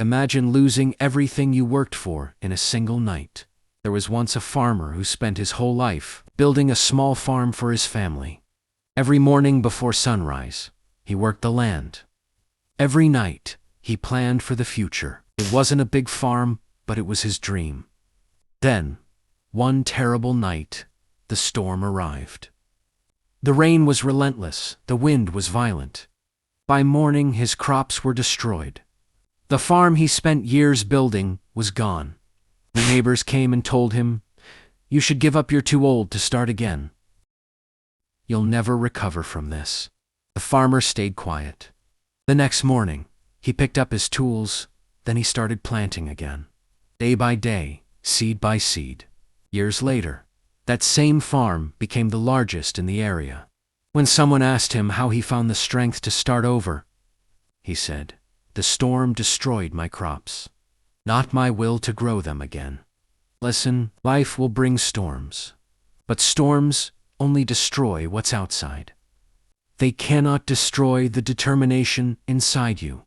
Imagine losing everything you worked for in a single night. There was once a farmer who spent his whole life building a small farm for his family. Every morning before sunrise, he worked the land. Every night, he planned for the future. It wasn't a big farm, but it was his dream. Then, one terrible night, the storm arrived. The rain was relentless, the wind was violent. By morning, his crops were destroyed. The farm he spent years building was gone. The neighbors came and told him, "You should give up, you're too old to start again. You'll never recover from this." The farmer stayed quiet. The next morning, he picked up his tools, then he started planting again. Day by day, seed by seed. Years later, that same farm became the largest in the area. When someone asked him how he found the strength to start over, he said, "The storm destroyed my crops, not my will to grow them again." Listen, life will bring storms, but storms only destroy what's outside. They cannot destroy the determination inside you.